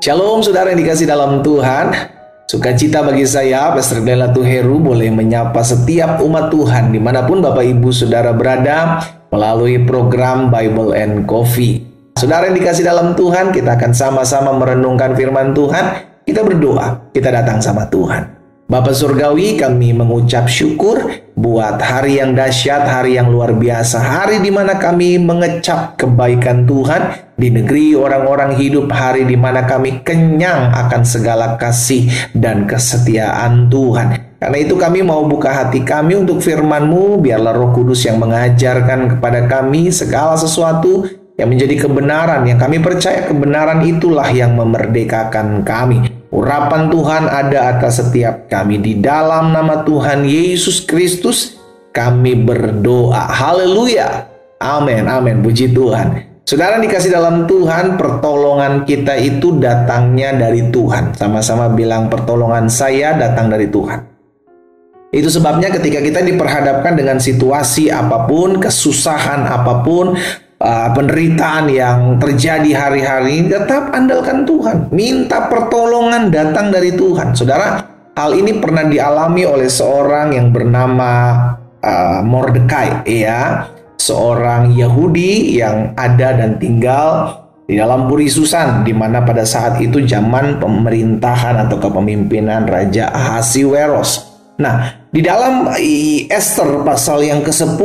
Shalom saudara yang dikasih dalam Tuhan. Sukacita bagi saya, Pastor Glenn Latuheru, boleh menyapa setiap umat Tuhan dimanapun Bapak Ibu Saudara berada melalui program Bible and Coffee. Saudara yang dikasih dalam Tuhan, kita akan sama-sama merenungkan firman Tuhan. Kita berdoa, kita datang sama Tuhan. Bapa Surgawi, kami mengucap syukur buat hari yang dahsyat, hari yang luar biasa, hari di mana kami mengecap kebaikan Tuhan di negeri orang-orang hidup, hari di mana kami kenyang akan segala kasih dan kesetiaan Tuhan. Karena itu kami mau buka hati kami untuk firman-Mu, biarlah Roh Kudus yang mengajarkan kepada kami segala sesuatu yang menjadi kebenaran, yang kami percaya kebenaran itulah yang memerdekakan kami. Urapan Tuhan ada atas setiap kami. Di dalam nama Tuhan Yesus Kristus kami berdoa. Haleluya. Amin, amin. Puji Tuhan. Saudara dikasih dalam Tuhan, pertolongan kita itu datangnya dari Tuhan. Sama-sama bilang, pertolongan saya datang dari Tuhan. Itu sebabnya ketika kita diperhadapkan dengan situasi apapun, kesusahan apapun, penderitaan yang terjadi hari-hari, tetap andalkan Tuhan. Minta pertolongan datang dari Tuhan. Saudara, hal ini pernah dialami oleh seorang yang bernama Mordekai, ya, seorang Yahudi yang ada dan tinggal di dalam Puri Susan, di mana pada saat itu zaman pemerintahan atau kepemimpinan Raja Ahasiweros. Nah, di dalam Esther pasal yang ke-10,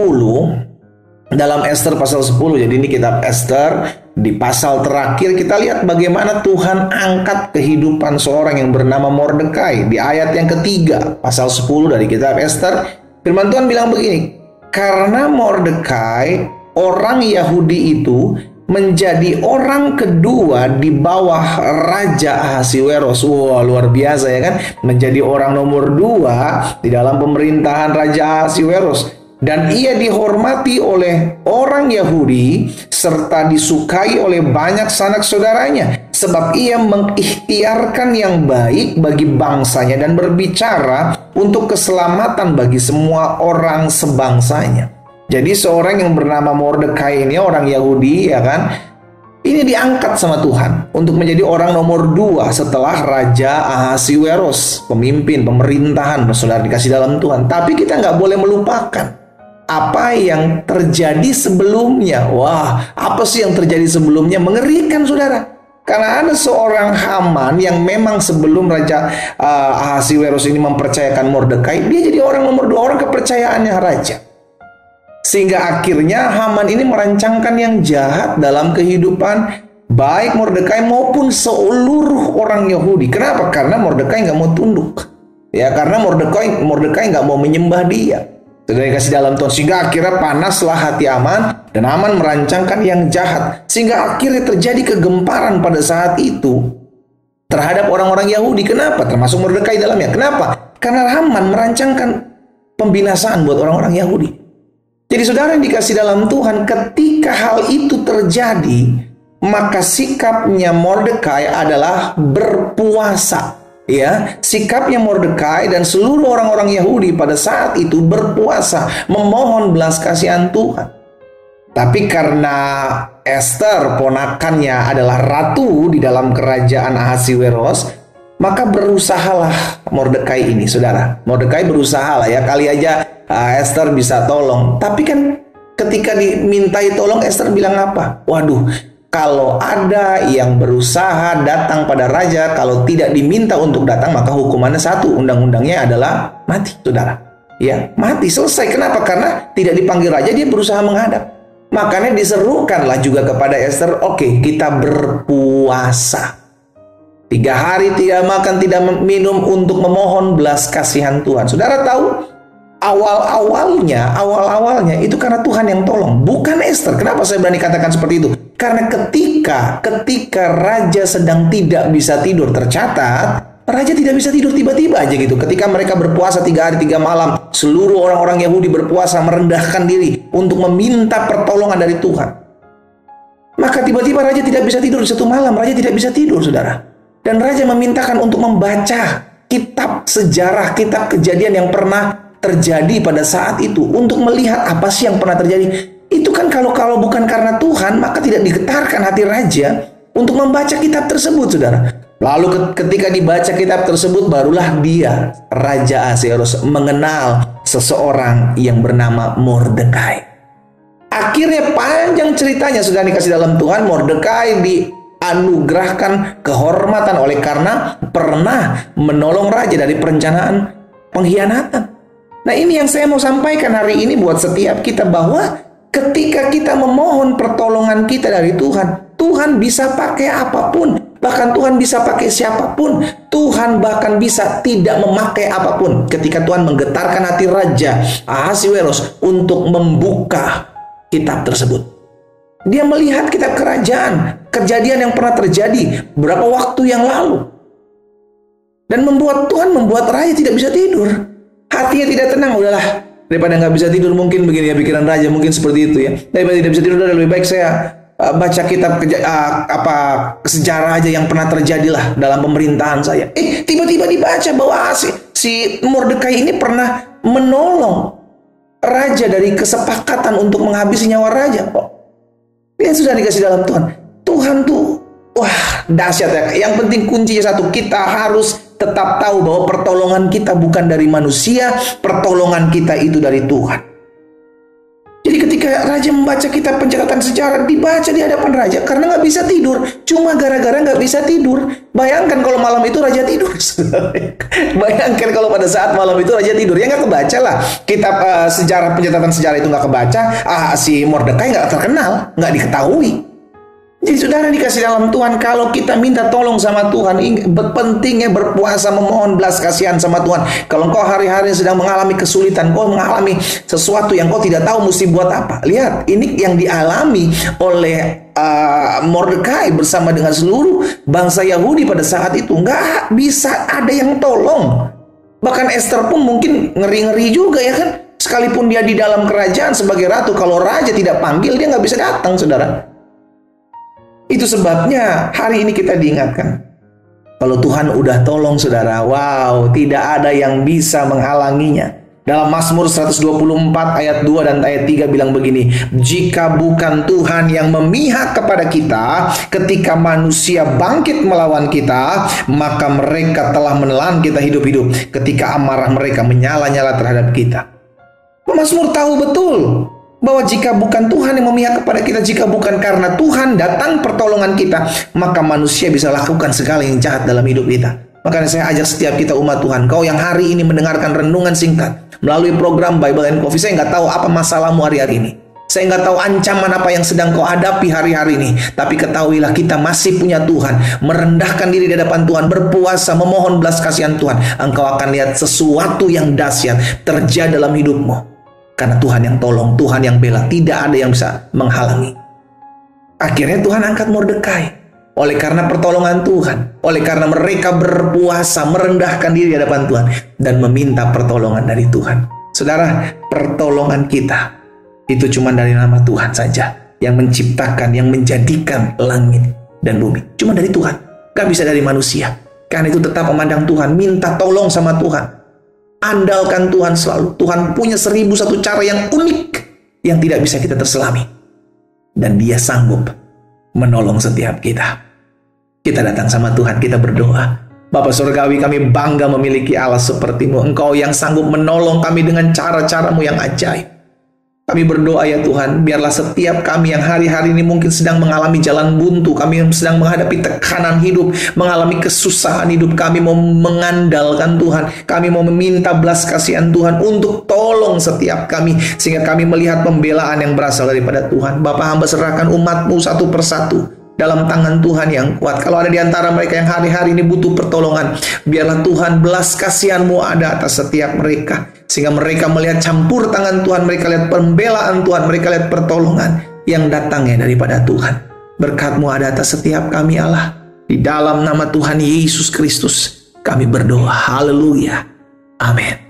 dalam Esther pasal 10, jadi ini kitab Esther, di pasal terakhir kita lihat bagaimana Tuhan angkat kehidupan seorang yang bernama Mordekai. Di ayat yang ketiga, pasal 10 dari kitab Esther, firman Tuhan bilang begini, karena Mordekai, orang Yahudi itu, menjadi orang kedua di bawah Raja Ahasiweros. Wah, luar biasa ya kan? Menjadi orang nomor 2 di dalam pemerintahan Raja Ahasiweros. Dan ia dihormati oleh orang Yahudi serta disukai oleh banyak sanak saudaranya, sebab ia mengikhtiarkan yang baik bagi bangsanya dan berbicara untuk keselamatan bagi semua orang sebangsanya. Jadi seorang yang bernama Mordekai ini, orang Yahudi, ya kan, ini diangkat sama Tuhan untuk menjadi orang nomor 2 setelah Raja Ahasiweros, pemimpin pemerintahan, saudara dikasih dalam Tuhan. Tapi kita nggak boleh melupakan apa yang terjadi sebelumnya. Wah, apa sih yang terjadi sebelumnya? Mengerikan, saudara. Karena ada seorang Haman yang memang sebelum Raja Ahasiweros ini mempercayakan Mordekai, dia jadi orang nomor 2, orang kepercayaannya raja. Sehingga akhirnya Haman ini merancangkan yang jahat dalam kehidupan baik Mordekai maupun seluruh orang Yahudi. Kenapa? Karena Mordekai nggak mau tunduk. Ya, karena Mordekai nggak mau menyembah dia. Sudah dikasih dalam Tuhan, sehingga akhirnya panaslah hati Haman, dan Haman merancangkan yang jahat, sehingga akhirnya terjadi kegemparan pada saat itu terhadap orang-orang Yahudi. Kenapa? Termasuk Mordekai dalamnya. Kenapa? Karena Haman merancangkan pembinasaan buat orang-orang Yahudi. Jadi saudara yang dikasih dalam Tuhan, ketika hal itu terjadi, maka sikapnya Mordekai adalah berpuasa. Ya, sikapnya Mordekai dan seluruh orang-orang Yahudi pada saat itu berpuasa, memohon belas kasihan Tuhan. Tapi karena Esther, ponakannya, adalah ratu di dalam kerajaan Ahasiweros, maka berusahalah Mordekai ini, saudara. Mordekai berusaha lah ya, kali aja Esther bisa tolong. Tapi kan ketika dimintai tolong, Esther bilang apa? Waduh, kalau ada yang berusaha datang pada raja, kalau tidak diminta untuk datang, maka hukumannya satu, undang-undangnya adalah mati, saudara. Ya, mati, selesai. Kenapa? Karena tidak dipanggil raja, dia berusaha menghadap. Makanya diserukanlah juga kepada Esther, oke, kita berpuasa. 3 hari tidak makan, tidak minum untuk memohon belas kasihan Tuhan. Saudara tahu, awal-awalnya itu karena Tuhan yang tolong, bukan Esther. Kenapa saya berani katakan seperti itu? Karena ketika raja sedang tidak bisa tidur, tercatat raja tidak bisa tidur tiba-tiba aja gitu. Ketika mereka berpuasa 3 hari 3 malam, seluruh orang-orang Yahudi berpuasa merendahkan diri untuk meminta pertolongan dari Tuhan. Maka tiba-tiba raja tidak bisa tidur. Satu malam raja tidak bisa tidur, saudara. Dan raja memintakan untuk membaca kitab sejarah, kitab kejadian yang pernah terjadi pada saat itu, untuk melihat apa sih yang pernah terjadi. Itu kan kalau bukan karena Tuhan, maka tidak digetarkan hati raja untuk membaca kitab tersebut, saudara. Lalu ketika dibaca kitab tersebut, barulah dia, Raja Ahasverus, mengenal seseorang yang bernama Mordekai. Akhirnya panjang ceritanya, sudah dikasih dalam Tuhan. Mordekai dianugerahkan kehormatan oleh karena pernah menolong raja dari perencanaan pengkhianatan. Nah, ini yang saya mau sampaikan hari ini buat setiap kita, bahwa ketika kita memohon pertolongan kita dari Tuhan, Tuhan bisa pakai apapun. Bahkan Tuhan bisa pakai siapapun. Tuhan bahkan bisa tidak memakai apapun. Ketika Tuhan menggetarkan hati Raja Ahasverus untuk membuka kitab tersebut, dia melihat kitab kerajaan, kejadian yang pernah terjadi beberapa waktu yang lalu, dan membuat raja tidak bisa tidur. Hatinya tidak tenang. Udahlah, daripada nggak bisa tidur, mungkin begini ya pikiran raja, mungkin seperti itu ya. Daripada tidak bisa tidur, udah lebih baik saya baca kitab sejarah aja yang pernah terjadi lah dalam pemerintahan saya. Tiba-tiba dibaca bahwa si Mordekai ini pernah menolong raja dari kesepakatan untuk menghabisi nyawa raja. Ini sudah dikasih dalam Tuhan. Tuhan tuh, wah, dahsyat ya. Yang penting kuncinya satu, kita harus tetap tahu bahwa pertolongan kita bukan dari manusia, pertolongan kita itu dari Tuhan. Jadi ketika raja membaca kitab pencatatan sejarah, dibaca di hadapan raja karena nggak bisa tidur, cuma gara-gara nggak bisa tidur. Bayangkan kalau malam itu raja tidur. Bayangkan kalau pada saat malam itu raja tidur, ya nggak kebaca lah kitab sejarah, pencatatan sejarah itu nggak kebaca. Si Mordekai nggak terkenal, nggak diketahui. Jadi saudara dikasih dalam Tuhan, kalau kita minta tolong sama Tuhan, pentingnya berpuasa, memohon belas kasihan sama Tuhan. Kalau engkau hari-hari sedang mengalami kesulitan, kau mengalami sesuatu yang kau tidak tahu mesti buat apa. Lihat, ini yang dialami oleh Mordekai bersama dengan seluruh bangsa Yahudi pada saat itu. Nggak bisa ada yang tolong. Bahkan Esther pun mungkin ngeri-ngeri juga ya kan. Sekalipun dia di dalam kerajaan sebagai ratu, kalau raja tidak panggil, dia nggak bisa datang, saudara. Itu sebabnya hari ini kita diingatkan, kalau Tuhan udah tolong saudara, wow, tidak ada yang bisa menghalanginya. Dalam Mazmur 124 ayat 2 dan ayat 3 bilang begini, jika bukan Tuhan yang memihak kepada kita ketika manusia bangkit melawan kita, maka mereka telah menelan kita hidup-hidup ketika amarah mereka menyala-nyala terhadap kita. Mazmur tahu betul bahwa jika bukan Tuhan yang memihak kepada kita, jika bukan karena Tuhan datang pertolongan kita, maka manusia bisa lakukan segala yang jahat dalam hidup kita. Makanya saya ajak setiap kita umat Tuhan, kau yang hari ini mendengarkan renungan singkat melalui program Bible and Coffee, saya nggak tahu apa masalahmu hari-hari ini. Saya nggak tahu ancaman apa yang sedang kau hadapi hari-hari ini. Tapi ketahuilah kita masih punya Tuhan. Merendahkan diri di hadapan Tuhan, berpuasa, memohon belas kasihan Tuhan. Engkau akan lihat sesuatu yang dahsyat terjadi dalam hidupmu. Karena Tuhan yang tolong, Tuhan yang bela, tidak ada yang bisa menghalangi. Akhirnya Tuhan angkat Mordekai. Oleh karena pertolongan Tuhan, oleh karena mereka berpuasa, merendahkan diri di hadapan Tuhan, dan meminta pertolongan dari Tuhan. Saudara, pertolongan kita itu cuma dari nama Tuhan saja, yang menciptakan, yang menjadikan langit dan bumi. Cuma dari Tuhan, gak bisa dari manusia. Karena itu tetap memandang Tuhan, minta tolong sama Tuhan. Andalkan Tuhan selalu. Tuhan punya 1001 cara yang unik yang tidak bisa kita terselami. Dan Dia sanggup menolong setiap kita. Kita datang sama Tuhan, kita berdoa. Bapa Surgawi, kami bangga memiliki Allah seperti-Mu. Engkau yang sanggup menolong kami dengan cara-cara-Mu yang ajaib. Kami berdoa ya Tuhan, biarlah setiap kami yang hari-hari ini mungkin sedang mengalami jalan buntu, kami yang sedang menghadapi tekanan hidup, mengalami kesusahan hidup, kami mau mengandalkan Tuhan, kami mau meminta belas kasihan Tuhan untuk tolong setiap kami, sehingga kami melihat pembelaan yang berasal daripada Tuhan. Bapa, hamba serahkan umat-Mu satu persatu dalam tangan Tuhan yang kuat. Kalau ada di antara mereka yang hari-hari ini butuh pertolongan, biarlah Tuhan belas kasihan-Mu ada atas setiap mereka, sehingga mereka melihat campur tangan Tuhan, mereka lihat pembelaan Tuhan, mereka lihat pertolongan yang datangnya daripada Tuhan. Berkat-Mu ada atas setiap kami Allah. Di dalam nama Tuhan Yesus Kristus kami berdoa. Haleluya. Amin.